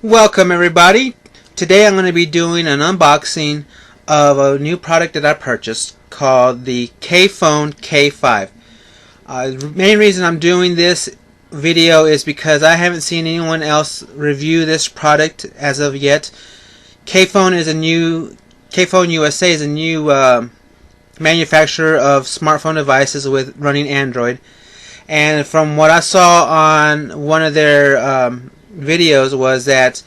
Welcome everybody. Today I'm going to be doing an unboxing of a new product that I purchased called the Kphone K5. The main reason I'm doing this video is because I haven't seen anyone else review this product as of yet. Kphone USA is a new manufacturer of smartphone devices with running Android. And from what I saw on one of their videos was that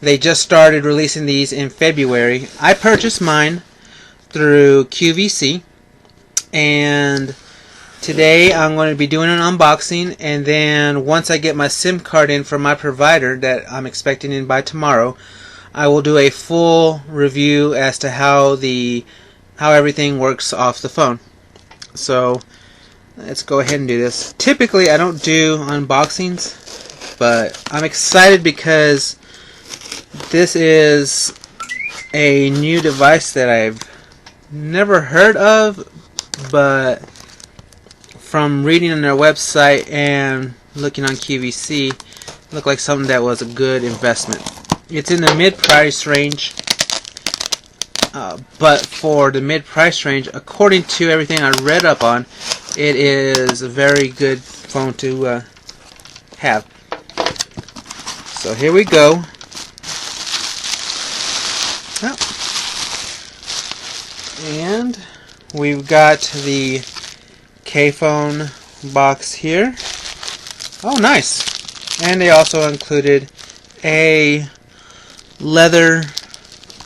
they just started releasing these in February. I purchased mine through QVC, and today I'm going to be doing an unboxing, and then once I get my SIM card in from my provider that I'm expecting in by tomorrow, I will do a full review as to how everything works off the phone. So let's go ahead and do this. Typically I don't do unboxings, but I'm excited because this is a new device that I've never heard of, but from reading on their website and looking on QVC, it looked like something that was a good investment. It's in the mid-price range, but for the mid-price range, according to everything I read up on, it is a very good phone to have. So here we go. Oh. And we've got the Kphone box here. Oh, nice. And they also included a leather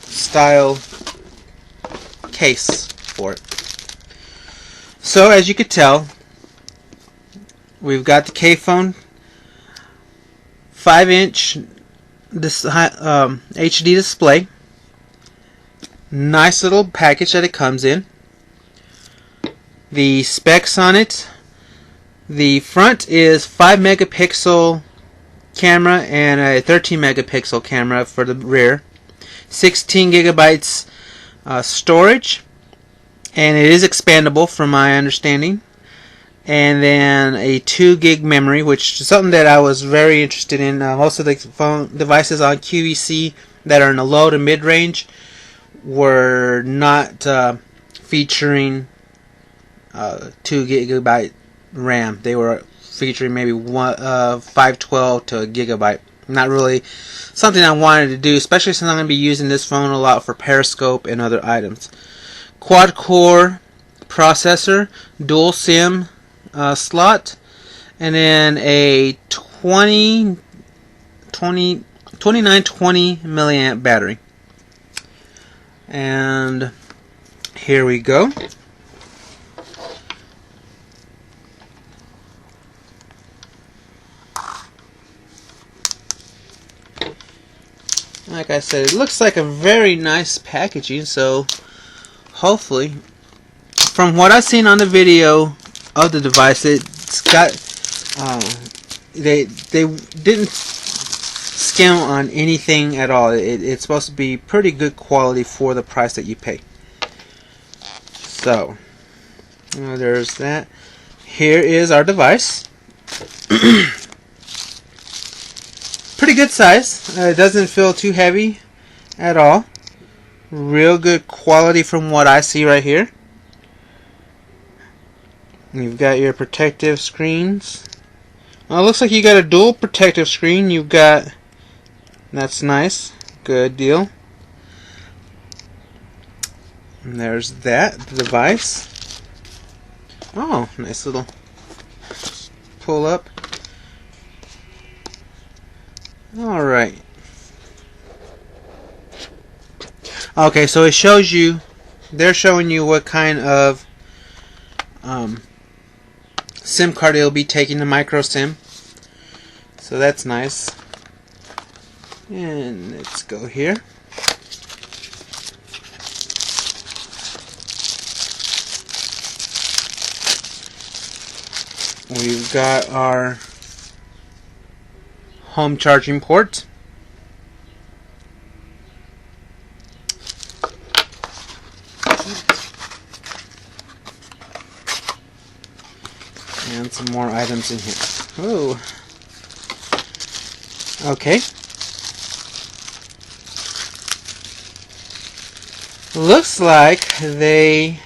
style case for it. So as you could tell, we've got the Kphone 5-inch HD display. Nice little package that it comes in. The specs on it: the front is 5 megapixel camera and a 13 megapixel camera for the rear. 16 gigabytes storage, and it is expandable from my understanding. And then a 2 gig memory, which is something that I was very interested in. Most of the phone devices on QVC that are in the low to mid range were not featuring 2 gigabyte RAM. They were featuring maybe 512 to a gigabyte. Not really something I wanted to do, especially since I'm going to be using this phone a lot for Periscope and other items. Quad core processor, dual SIM slot, and then a 2920 milliamp battery. And here we go. Like I said, it looks like a very nice packaging, so hopefully, from what I've seen on the video of the device, it's got they didn't skim on anything at all. It's supposed to be pretty good quality for the price that you pay. So there's that. Here is our device. Pretty good size. It doesn't feel too heavy at all. Real good quality from what I see right here. You've got your protective screens. Well, it looks like you got a dual protective screen. You've got, that's nice. Good deal. And there's that, the device. Oh, nice little pull up. Alright. Okay, so it shows you, they're showing you what kind of SIM card it'll be taking, the micro SIM. So that's nice. And let's go here. We've got our home charging port. And some more items in here. Oh. Okay. looks like they...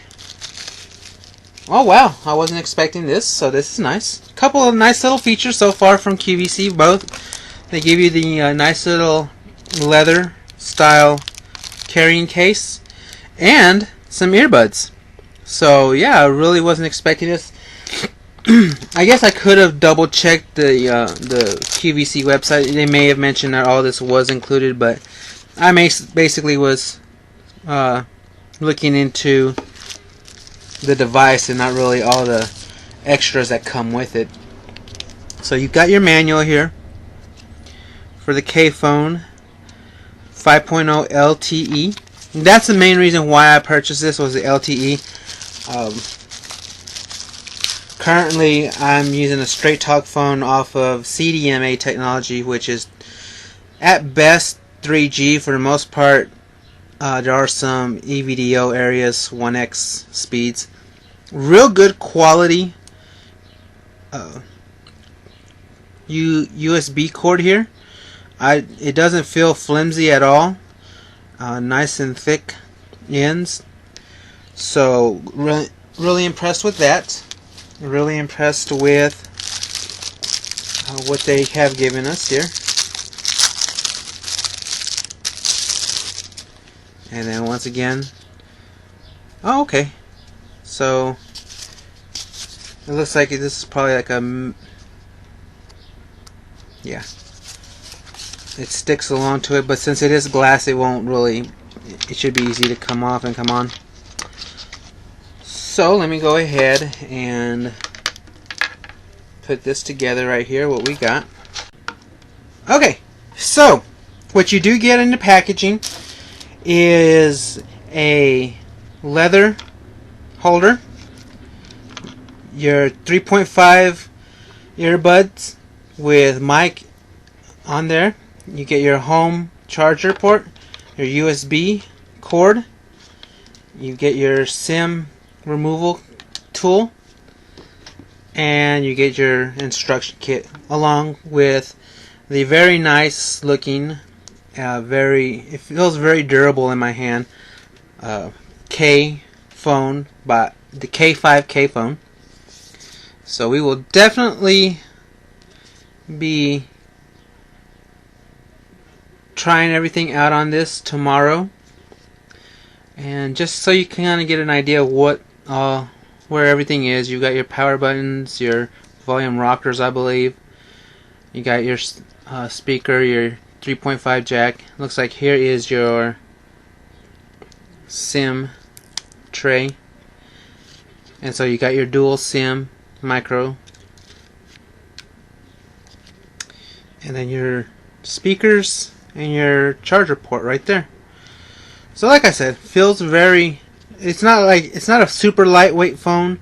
Oh wow, I wasn't expecting this, so this is nice. Couple of nice little features so far from QVC. Both, they give you the nice little leather style carrying case and some earbuds. So yeah, I really wasn't expecting this. I guess I could have double checked the QVC website. They may have mentioned that all this was included, but I basically was looking into the device and not really all the extras that come with it. So you've got your manual here for the Kphone 5.0 LTE. And that's the main reason why I purchased this, was the LTE. Currently I'm using a straight talk phone off of CDMA technology, which is at best 3G. For the most part, there are some EVDO areas, 1x speeds. Real good quality USB cord here. It doesn't feel flimsy at all. Nice and thick ends. So really impressed with that. Really impressed with what they have given us here. And then once again, oh okay, so it looks like this is probably like a, yeah, it sticks along to it, but since it is glass, it won't really, it should be easy to come off and come on. So let me go ahead and put this together right here, what we got. Okay, so what you do get in the packaging is a leather holder, your 3.5 earbuds with mic on there. You get your home charger port, your USB cord, you get your SIM removal tool, and you get your instruction kit along with the very nice looking, it feels very durable in my hand, Kphone, by the K5 Kphone. So we will definitely be trying everything out on this tomorrow, and just so you can kind of get an idea of what where everything is. You got your power buttons, your volume rockers, I believe. You got your speaker, your 3.5 jack. Looks like here is your SIM tray, and so you got your dual SIM micro, and then your speakers and your charger port right there. So like I said, feels very, it's not a super lightweight phone,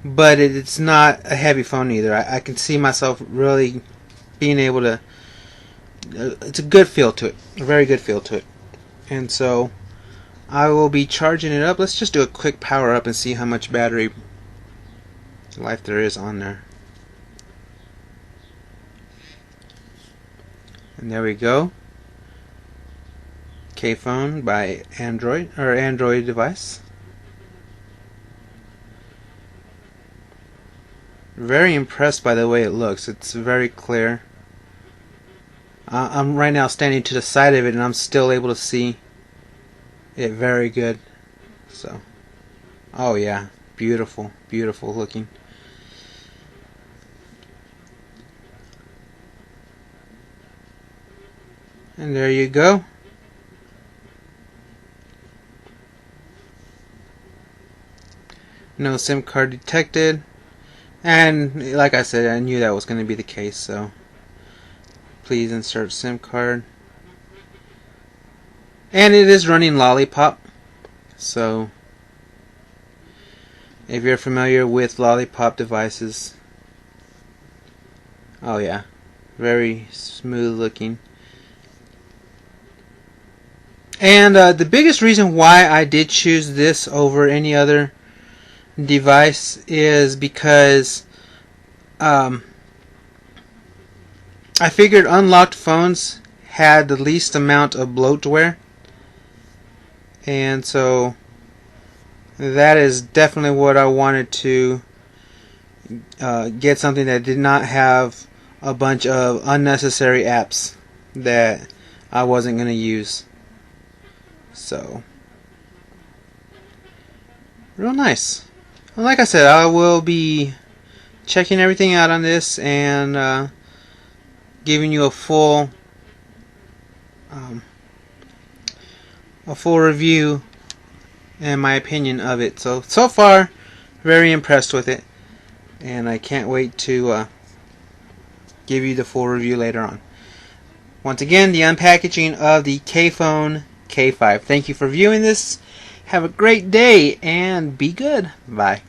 but it's not a heavy phone either. I can see myself really being able to, it's a good feel to it, a very good feel to it. And so I will be charging it up. Let's just do a quick power up and see how much battery life there is on there. And there we go. Kphone by Android device. Very impressed by the way it looks. It's very clear. I'm right now standing to the side of it and I'm still able to see it very good. So, oh yeah, beautiful, beautiful looking. And there you go. No SIM card detected. And like I said, I knew that was going to be the case, so please insert SIM card. And it is running Lollipop, so if you're familiar with Lollipop devices, oh yeah, very smooth looking. And the biggest reason why I did choose this over any other device is because I figured unlocked phones had the least amount of bloatware, and so that is definitely what I wanted to get, something that did not have a bunch of unnecessary apps that I wasn't going to use. So, real nice. Well, like I said, I will be checking everything out on this and giving you a full review and my opinion of it. So far, very impressed with it, and I can't wait to give you the full review later on. Once again, the unpackaging of the Kphone K5. Thank you for viewing this. Have a great day and be good. Bye.